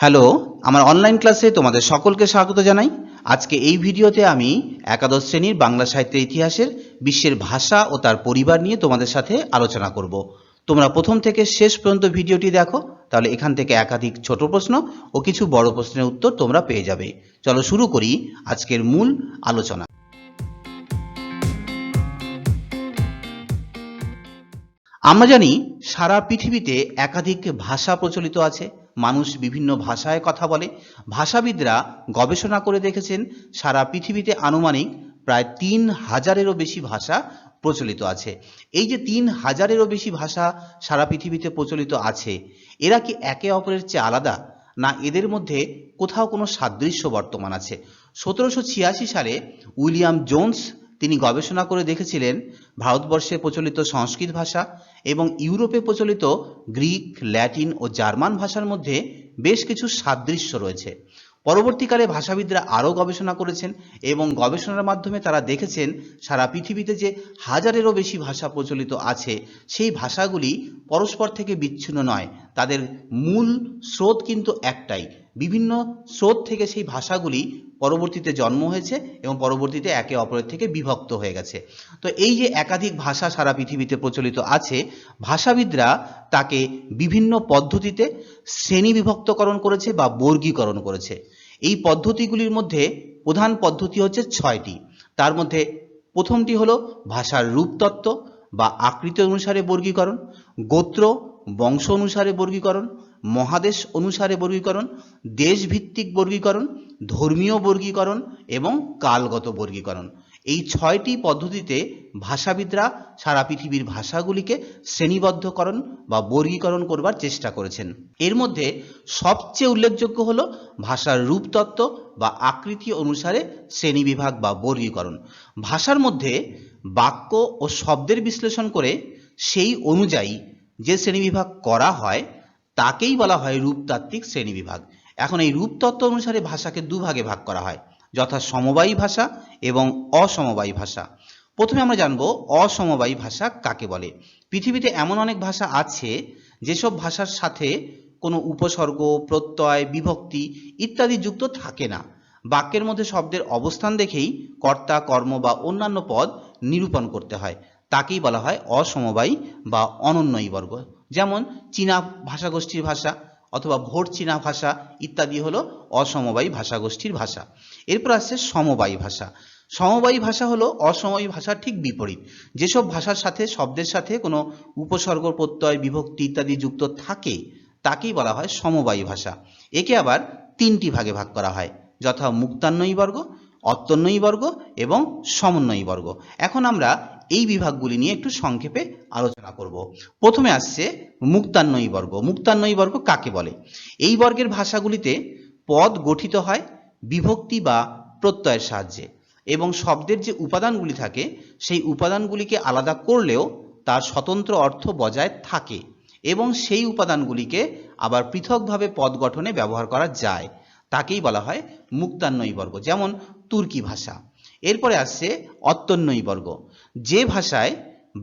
Hello, আমার online ক্লাসে তোমাদের সকলকে স্বাগত জানাই। আজকে এই ভিডিওতে আমি একাদশ শ্রেণীর বাংলা সাহিত্যের ইতিহাসের বিশ্বের ভাষা ও তার পরিবার নিয়ে তোমাদের সাথে আলোচনা করব। তোমরা প্রথম থেকে শেষ পর্যন্ত ভিডিওটি দেখো, তাহলে এখান থেকে একাধিক ছোট প্রশ্ন ও কিছু বড় প্রশ্নের উত্তর তোমরা পেয়ে যাবে। চলো শুরু করি আজকের মূল আলোচনা। আমরা জানি সারা পৃথিবীতে একাধিক ভাষা প্রচলিত আছে। মানুষ বিভিন্ন ভাষায় কথা বলে। ভাষাবিদরা গবেষণা করে দেখেছেন সারা পৃথিবীতে আনুমানিক প্রায় ৩,০০০-এরও বেশি ভাষা প্রচলিত আছে। এই যে ৩,০০০-এরও বেশি ভাষা সারা পৃথিবীতে প্রচলিত আছে, এরা কি একে অপরের চেয়ে আলাদা, না এদের মধ্যে কোথাও কোনো সাদৃশ্য বর্তমান আছে? ১৭৮৬ সালে উইলিয়াম জোন্স তিনি গবেষণা করে দেখেছিলেন ভারতবর্ষে প্রচলিত সংস্কৃত ভাষা এবং ইউরোপে প্রচলিত গ্রিক, ল্যাটিন ও জার্মান ভাষার মধ্যে বেশ কিছু সাদৃশ্য রয়েছে। পরবর্তীকালে ভাষাবিদরা আরও গবেষণা করেছেন এবং গবেষণার মাধ্যমে তারা দেখেছেন সারা পৃথিবীতে যে হাজারেরও বেশি ভাষা প্রচলিত আছে, সেই ভাষাগুলি পরস্পর থেকে বিচ্ছিন্ন নয়, তাদের মূল স্রোত কিন্তু একটাই। বিভিন্ন স্রোত থেকে সেই ভাষাগুলি পরবর্তীতে জন্ম হয়েছে এবং পরবর্তীতে একে অপরের থেকে বিভক্ত হয়ে গেছে। তো এই যে একাধিক ভাষা সারা পৃথিবীতে প্রচলিত আছে, ভাষাবিদরা তাকে বিভিন্ন পদ্ধতিতে শ্রেণীবিভক্তকরণ করেছে বা বর্গীকরণ করেছে। এই পদ্ধতিগুলির মধ্যে প্রধান পদ্ধতি হচ্ছে ৬টি। তার মধ্যে প্রথমটি হলো ভাষার রূপতত্ত্ব বা আকৃতি অনুসারে বর্গীকরণ, গোত্র বংশ অনুসারে বর্গীকরণ, মহাদেশ অনুসারে বর্গীকরণ, দেশভিত্তিক বর্গীকরণ, ধর্মীয় বর্গীকরণ এবং কালগত বর্গীকরণ। এই ৬টি পদ্ধতিতে ভাষাবিদরা সারা পৃথিবীর ভাষাগুলিকে শ্রেণীবদ্ধকরণ বা বর্গীকরণ করবার চেষ্টা করেছেন। এর মধ্যে সবচেয়ে উল্লেখযোগ্য হল ভাষার রূপতত্ত্ব বা আকৃতি অনুসারে শ্রেণীবিভাগ বা বর্গীকরণ। ভাষার মধ্যে বাক্য ও শব্দের বিশ্লেষণ করে সেই অনুযায়ী যে শ্রেণীবিভাগ করা হয় তাকেই বলা হয় রূপতাত্ত্বিক শ্রেণীবিভাগ। এখন এই রূপতত্ত্ব অনুসারে ভাষাকে দুভাগে ভাগ করা হয়, যথা সমবায়ী ভাষা এবং অসমবায়ী ভাষা। প্রথমে আমরা জানব অসমবায়ী ভাষা কাকে বলে। পৃথিবীতে এমন অনেক ভাষা আছে যেসব ভাষার সাথে কোনো উপসর্গ, প্রত্যয়, বিভক্তি ইত্যাদি যুক্ত থাকে না। বাক্যের মধ্যে শব্দের অবস্থান দেখেই কর্তা, কর্ম বা অন্যান্য পদ নিরূপণ করতে হয়, তাকেই বলা হয় অসমবায়ী বা অনন্যয়ী বর্গ। যেমন চীনা ভাষাগোষ্ঠীর ভাষা অথবা ভোট চীনা ভাষা ইত্যাদি হলো অসমবায়ী ভাষাগোষ্ঠীর ভাষা। এরপর আসছে সমবায়ী ভাষা। সমবায়ী ভাষা হলো অসমবায়ী ভাষার ঠিক বিপরীত। যেসব ভাষার সাথে শব্দের সাথে কোনো উপসর্গ, প্রত্যয়, বিভক্তি ইত্যাদি যুক্ত থাকে তাকেই বলা হয় সমবায়ী ভাষা। একে আবার 3টি ভাগে ভাগ করা হয়, যথা মুক্তান্বয়ী বর্গ, অত্যন্বয়ী বর্গ এবং সমন্বয়ী বর্গ। এখন আমরা এই বিভাগগুলি নিয়ে একটু সংক্ষেপে আলোচনা করব। প্রথমে আসছে মুক্তান্বয়ী বর্গ। মুক্তান্বয়ী বর্গ কাকে বলে? এই বর্গের ভাষাগুলিতে পদ গঠিত হয় বিভক্তি বা প্রত্যয়ের সাহায্যে এবং শব্দের যে উপাদানগুলি থাকে সেই উপাদানগুলিকে আলাদা করলেও তার স্বতন্ত্র অর্থ বজায় থাকে এবং সেই উপাদানগুলিকে আবার পৃথকভাবে পদ গঠনে ব্যবহার করা যায়, তাকেই বলা হয় মুক্তান্বয়ী বর্গ। যেমন তুর্কি ভাষা। এরপরে আসছে অত্যন্বয়ী বর্গ। যে ভাষায়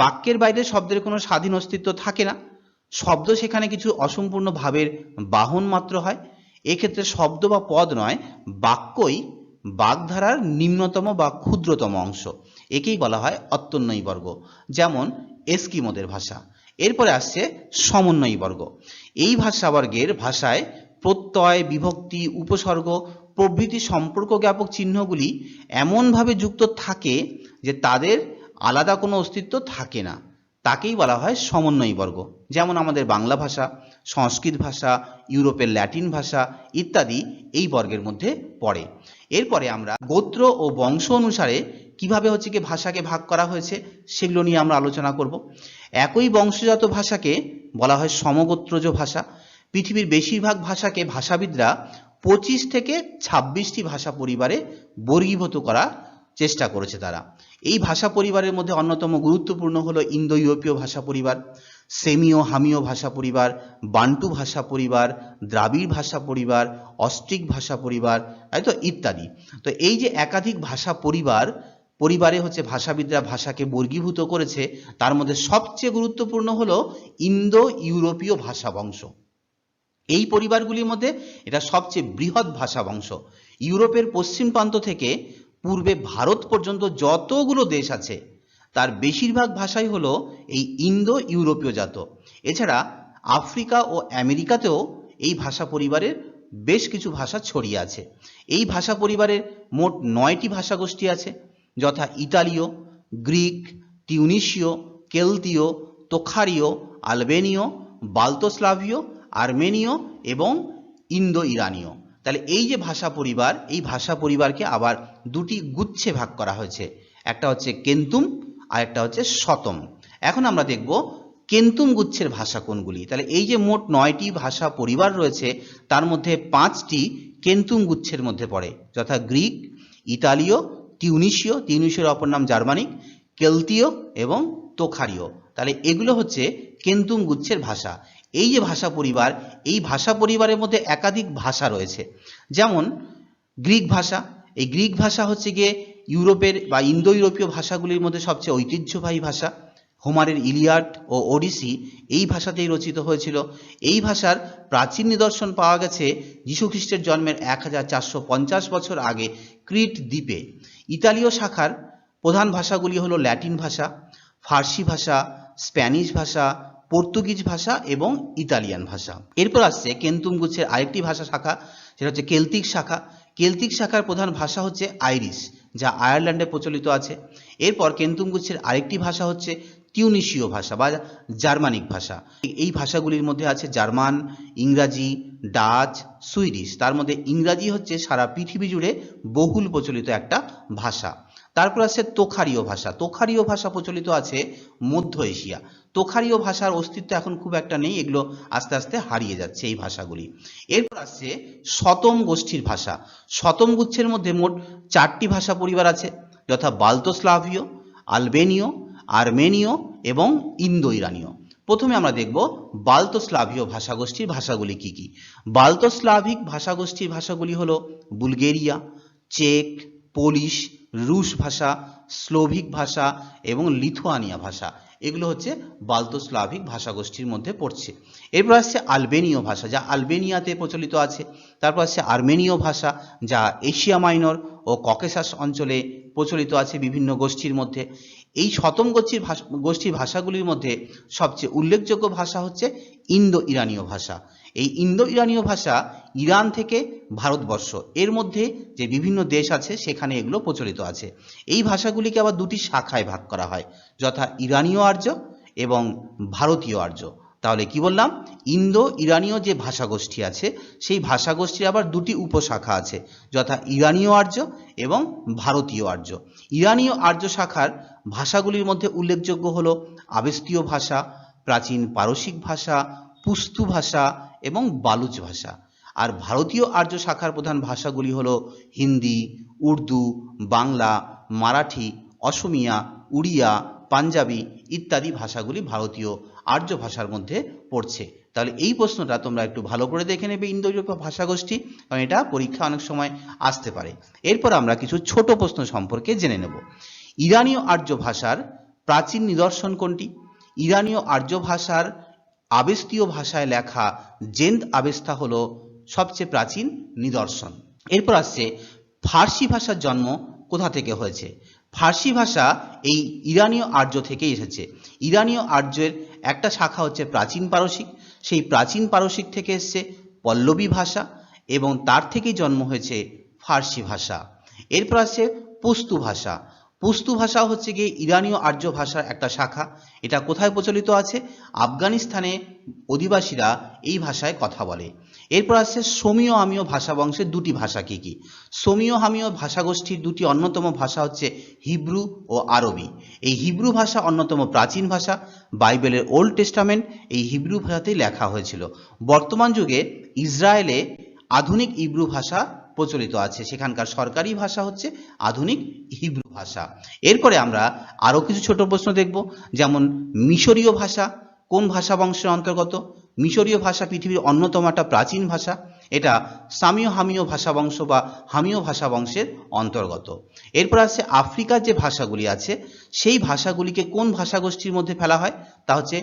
বাক্যের বাইরে শব্দের কোনো স্বাধীন অস্তিত্ব থাকে না, শব্দ সেখানে কিছু অসম্পূর্ণ ভাবের বাহন মাত্র হয়। এক্ষেত্রে শব্দ বা পদ নয়, বাক্যই বাগধারার নিম্নতম বা ক্ষুদ্রতম অংশ, একেই বলা হয় অত্যন্বয়ী বর্গ। যেমন এস্কিমোদের ভাষা। এরপরে আসছে সমন্বয়ী বর্গ। এই ভাষাবর্গের ভাষায় প্রত্যয়, বিভক্তি, উপসর্গ প্রভৃতি সম্পর্ক জ্ঞাপক চিহ্নগুলি এমনভাবে যুক্ত থাকে যে তাদের আলাদা কোনো অস্তিত্ব থাকে না, তাকেই বলা হয় সমন্বয়ী বর্গ। যেমন আমাদের বাংলা ভাষা, সংস্কৃত ভাষা, ইউরোপের ল্যাটিন ভাষা ইত্যাদি এই বর্গের মধ্যে পড়ে। এরপরে আমরা গোত্র ও বংশ অনুসারে কিভাবে ভাষাকে ভাগ করা হয়েছে সেগুলো নিয়ে আমরা আলোচনা করব। একই বংশজাত ভাষাকে বলা হয় সমগোত্রজ ভাষা। পৃথিবীর বেশিরভাগ ভাষাকে ভাষাবিদরা 25 থেকে 26টি ভাষা পরিবারে বর্গীভূত করার চেষ্টা করেছে তারা। এই ভাষা পরিবারের মধ্যে অন্যতম গুরুত্বপূর্ণ হলো ইন্দো ইউরোপীয় ভাষা পরিবার, সেমিও হামিও ভাষা পরিবার, বান্টু ভাষা পরিবার, দ্রাবিড় ভাষা পরিবার, অস্ট্রিক ভাষা পরিবার ইত্যাদি। তো এই যে একাধিক ভাষা পরিবারে ভাষাবিদরা ভাষাকে বর্গীভূত করেছে, তার মধ্যে সবচেয়ে গুরুত্বপূর্ণ হলো ইন্দো ইউরোপীয় ভাষা বংশ। এই পরিবারগুলির মধ্যে এটা সবচেয়ে বৃহৎ ভাষা বংশ। ইউরোপের পশ্চিম প্রান্ত থেকে পূর্বে ভারত পর্যন্ত যতগুলো দেশ আছে তার বেশিরভাগ ভাষাই হলো এই ইন্দো ইউরোপীয় জাত। এছাড়া আফ্রিকা ও আমেরিকাতেও এই ভাষা পরিবারের বেশ কিছু ভাষা ছড়িয়ে আছে। এই ভাষা পরিবারের মোট 9টি ভাষাগোষ্ঠী আছে, যথা ইতালীয়, গ্রিক, টিউনিশীয়, কেলতীয়, তোখারীয়, আলবেনীয়, বাল্তোস্লাভীয়, আর্মেনীয় এবং ইন্দো ইরানীয়। তাহলে এই যে ভাষা পরিবার, এই ভাষা পরিবারকে আবার দুটি গুচ্ছে ভাগ করা হয়েছে, একটা হচ্ছে কেন্তুম আর একটা হচ্ছে শতম। এখন আমরা দেখব কেন্তুম গুচ্ছের ভাষা কোনগুলি। তাহলে এই যে মোট 9টি ভাষা পরিবার রয়েছে তার মধ্যে 5টি কেন্তুম গুচ্ছের মধ্যে পড়ে, যথা গ্রিক, ইতালীয়, টিউনিশীয় অপর নাম জার্মানিক, কেলতীয় এবং তোখারীয়। তাহলে এগুলো হচ্ছে কেন্তুম গুচ্ছের ভাষা। এই যে ভাষা পরিবার, এই ভাষা পরিবারের মধ্যে একাধিক ভাষা রয়েছে, যেমন গ্রিক ভাষা। এই গ্রিক ভাষা হচ্ছে গিয়ে ইউরোপের বা ইন্দো ইউরোপীয় ভাষাগুলির মধ্যে সবচেয়ে ঐতিহ্যবাহী ভাষা। হোমারের ইলিয়াড ও ওডিসি এই ভাষাতেই রচিত হয়েছিল। এই ভাষার প্রাচীন নিদর্শন পাওয়া গেছে যীশুখ্রিস্টের জন্মের 1450 বছর আগে ক্রিট দ্বীপে। ইতালীয় শাখার প্রধান ভাষাগুলি হলো ল্যাটিন ভাষা, ফার্সি ভাষা, স্প্যানিশ ভাষা, পর্তুগিজ ভাষা এবং ইতালিয়ান ভাষা। এরপর আসছে কেন্তুম গুচ্ছের আরেকটি ভাষা শাখা, সেটা হচ্ছে কেলতিক শাখা। কেলতিক শাখার প্রধান ভাষা হচ্ছে আইরিশ, যা আয়ারল্যান্ডে প্রচলিত আছে। এরপর কেন্তুম গুচ্ছের আরেকটি ভাষা হচ্ছে টিউনিশীয় ভাষা বা জার্মানিক ভাষা। এই ভাষাগুলির মধ্যে আছে জার্মান, ইংরাজি, ডাচ, সুইডিশ। তার মধ্যে ইংরাজি হচ্ছে সারা পৃথিবী জুড়ে বহুল প্রচলিত একটা ভাষা। তারপর আছে তোখারীয় ভাষা। তোখারীয় ভাষা প্রচলিত আছে মধ্য এশিয়া। তোখারীয় ভাষার অস্তিত্ব এখন খুব একটা নেই, এগুলো আস্তে আস্তে হারিয়ে যাচ্ছে এই ভাষাগুলি। এরপর আসছে শতম গোষ্ঠীর ভাষা। শতম গুচ্ছের মধ্যে মোট 4টি ভাষা পরিবার আছে, যথা বাল্তোস্লাভীয়, আলবেনীয়, আর্মেনীয় এবং ইন্দো ইরানীয়। প্রথমে আমরা দেখব বাল্তোস্লাভীয় ভাষাগোষ্ঠীর ভাষাগুলি কি কি। বাল্তোস্লাভিক ভাষাগোষ্ঠীর ভাষাগুলি হলো বুলগেরিয়া, চেক, পোলিশ, রুশ ভাষা, স্লোভিক ভাষা এবং লিথুয়ানিয়া ভাষা। এগুলো হচ্ছে বাল্তোস্লাভিক ভাষাগোষ্ঠীর মধ্যে পড়ছে। এরপর আসছে আলবেনীয় ভাষা, যা আলবেনিয়াতে প্রচলিত আছে। তারপর আসছে আর্মেনীয় ভাষা, যা এশিয়া মাইনর ও ককেশাস অঞ্চলে প্রচলিত আছে বিভিন্ন গোষ্ঠীর মধ্যে। এই শতম গোষ্ঠীর ভাষাগুলির মধ্যে সবচেয়ে উল্লেখযোগ্য ভাষা হচ্ছে ইন্দো ইরানীয় ভাষা। এই ইন্দো ইরানীয় ভাষা ইরান থেকে ভারতবর্ষ এর মধ্যে যে বিভিন্ন দেশ আছে সেখানে এগুলো প্রচলিত আছে। এই ভাষাগুলিকে আবার দুটি শাখায় ভাগ করা হয়, যথা ইরানীয় আর্য এবং ভারতীয় আর্য। তাহলে কি বললাম, ইন্দো ইরানীয় যে ভাষাগোষ্ঠী আছে সেই ভাষাগোষ্ঠীর আবার দুটি উপশাখা আছে, যথা ইরানীয় আর্য এবং ভারতীয় আর্য। ইরানীয় আর্য শাখার ভাষাগুলির মধ্যে উল্লেখযোগ্য হলো আবেস্তীয় ভাষা, প্রাচীন পারসিক ভাষা, পুস্তু ভাষা এবং বালুচ ভাষা। আর ভারতীয় আর্য শাখার প্রধান ভাষাগুলি হলো হিন্দি, উর্দু, বাংলা, মারাঠি, অসমিয়া, উড়িয়া, পাঞ্জাবি ইত্যাদি ভাষাগুলি ভারতীয় আর্য ভাষার মধ্যে পড়ছে। তাহলে এই প্রশ্নটা তোমরা একটু ভালো করে দেখে নেবে, ইন্দো ইউরোপীয় ভাষাগোষ্ঠী, কারণ এটা পরীক্ষা অনেক সময় আসতে পারে। এরপর আমরা কিছু ছোট প্রশ্ন সম্পর্কে জেনে নেব। ইরানীয় আর্য ভাষার প্রাচীন নিদর্শন কোনটি? ইরানীয় আর্য ভাষার আবেস্তীয় ভাষায় লেখা জেন্দ আবেস্তা হলো সবচেয়ে প্রাচীন নিদর্শন। এরপর আসছে ফার্সি ভাষার জন্ম কোথা থেকে হয়েছে? ফার্সি ভাষা এই ইরানীয় আর্য থেকেই এসেছে। ইরানীয় আর্যের একটা শাখা হচ্ছে প্রাচীন পারসিক, সেই প্রাচীন পারসিক থেকে এসছে পল্লবী ভাষা এবং তার থেকেই জন্ম হয়েছে ফার্সি ভাষা। এরপর আসছে পুস্তু ভাষা। পুস্তু ভাষা হচ্ছে গিয়ে ইরানীয় আর্য ভাষার একটা শাখা। এটা কোথায় প্রচলিত আছে? আফগানিস্তানে অধিবাসীরা এই ভাষায় কথা বলে। এরপর আসছে সোমীয় হামীয় ভাষা বংশের দুটি ভাষা কি কি? সোমীয় হামীয় ভাষাগোষ্ঠীর দুটি অন্যতম ভাষা হচ্ছে হিব্রু ও আরবি। এই হিব্রু ভাষা অন্যতম প্রাচীন ভাষা। বাইবেলের ওল্ড টেস্টামেন্ট এই হিব্রু ভাষাতেই লেখা হয়েছিল। বর্তমান যুগে ইসরায়েলে আধুনিক হিব্রু ভাষা প্রচলিত আছে, সেখানকার সরকারি ভাষা হচ্ছে আধুনিক হিব্রু ভাষা। এরপরে আমরা আরো কিছু ছোট প্রশ্ন দেখব, যেমন মিশরীয় ভাষা কোন ভাষা বংশের অন্তর্গত? মিশরীয় ভাষা পৃথিবীর অন্যতম একটা প্রাচীন ভাষা। এটা সামীয় হামীয় ভাষাবংশ বা হামীয় ভাষাবংশের অন্তর্গত। এরপর আছে আফ্রিকার যে ভাষাগুলি আছে সেই ভাষাগুলিকে কোন ভাষাগোষ্ঠীর মধ্যে ফেলা হয়, তা হচ্ছে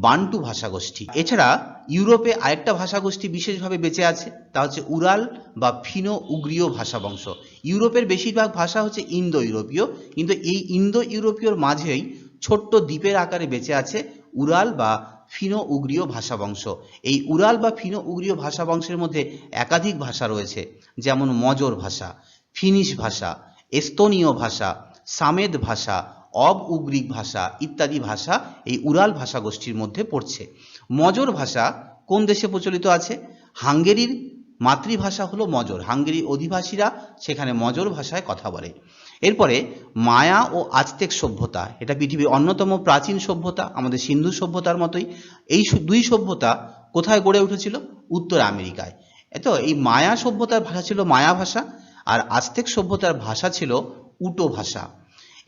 বান্টু ভাষাগোষ্ঠী। এছাড়া ইউরোপে আরেকটা ভাষাগোষ্ঠী বিশেষভাবে বেঁচে আছে, তা হচ্ছে উরাল বা ফিনো উগ্রীয় ভাষাবংশ। ইউরোপের বেশিরভাগ ভাষা হচ্ছে ইন্দো ইউরোপীয়, কিন্তু এই ইন্দো ইউরোপীয়র মাঝেই ছোট্ট দ্বীপের আকারে বেঁচে আছে উরাল বা ফিনো উগ্রীয় ভাষাবংশ। এই উরাল বা ফিনো উগ্রীয় ভাষাবংশের মধ্যে একাধিক ভাষা রয়েছে, যেমন মজর ভাষা, ফিনিশ ভাষা, এস্তোনীয় ভাষা, সামেদ ভাষা, অব উগ্রিক ভাষা ইত্যাদি ভাষা এই উরাল ভাষাগোষ্ঠীর মধ্যে পড়ছে। মজর ভাষা কোন দেশে প্রচলিত আছে? হাঙ্গেরির মাতৃভাষা হলো মজর। হাঙ্গেরির অধিবাসীরা সেখানে মজর ভাষায় কথা বলে। এরপরে মায়া ও আজতেক সভ্যতা, এটা পৃথিবীর অন্যতম প্রাচীন সভ্যতা, আমাদের সিন্ধু সভ্যতার মতোই। এই দুই সভ্যতা কোথায় গড়ে উঠেছিল? উত্তর আমেরিকায়। তো এই মায়া সভ্যতার ভাষা ছিল মায়া ভাষা, আর আজতেক সভ্যতার ভাষা ছিল উটো ভাষা।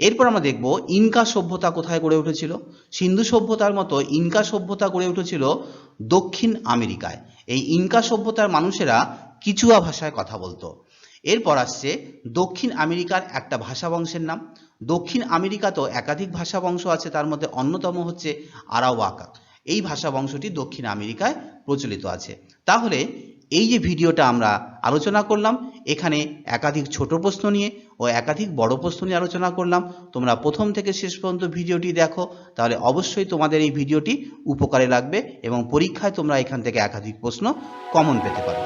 এরপর আমরা দেখব ইনকা সভ্যতা কোথায় গড়ে উঠেছিল। সিন্ধু সভ্যতার মতো ইনকা সভ্যতা গড়ে উঠেছিল দক্ষিণ আমেরিকায়। এই ইনকা সভ্যতার মানুষেরা কিচুয়া ভাষায় কথা বলতো। এরপর আসছে দক্ষিণ আমেরিকার একটা ভাষা বংশের নাম। দক্ষিণ আমেরিকাতেও একাধিক ভাষা বংশ আছে, তার মধ্যে অন্যতম হচ্ছে আরাওয়াকা। এই ভাষা বংশটি দক্ষিণ আমেরিকায় প্রচলিত আছে। তাহলে এই যে ভিডিওটা আমরা আলোচনা করলাম, এখানে একাধিক ছোট প্রশ্ন নিয়ে ও একাধিক বড় প্রশ্ন নিয়ে আলোচনা করলাম। তোমরা প্রথম থেকে শেষ পর্যন্ত ভিডিওটি দেখো, তাহলে অবশ্যই তোমাদের এই ভিডিওটি উপকারে লাগবে এবং পরীক্ষায় তোমরা এখান থেকে একাধিক প্রশ্ন কমন পেতে পারো।